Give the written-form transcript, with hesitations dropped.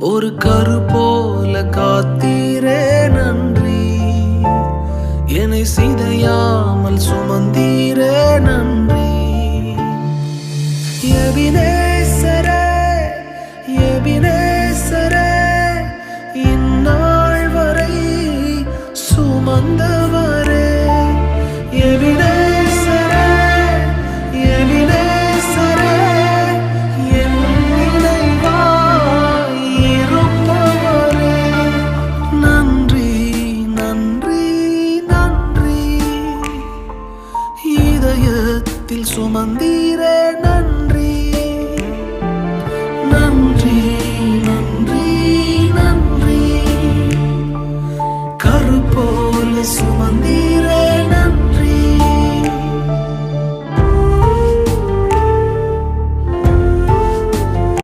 ஒரு கரு போல காத்தீரே நன்றி. என்னை சிதையாமல் சுமந்தீரே நன்றி. எபினேசரே, எபினேசரே, இந்நாள் வரை சுமந்தவரே. எபினேசரே, எபினேசரே, என் நினைவாய் இருப்பவரே. நன்றி, நன்றி, நன்றி. இதயத்தில் சுமந்தீரே நன்றி. நன்றி.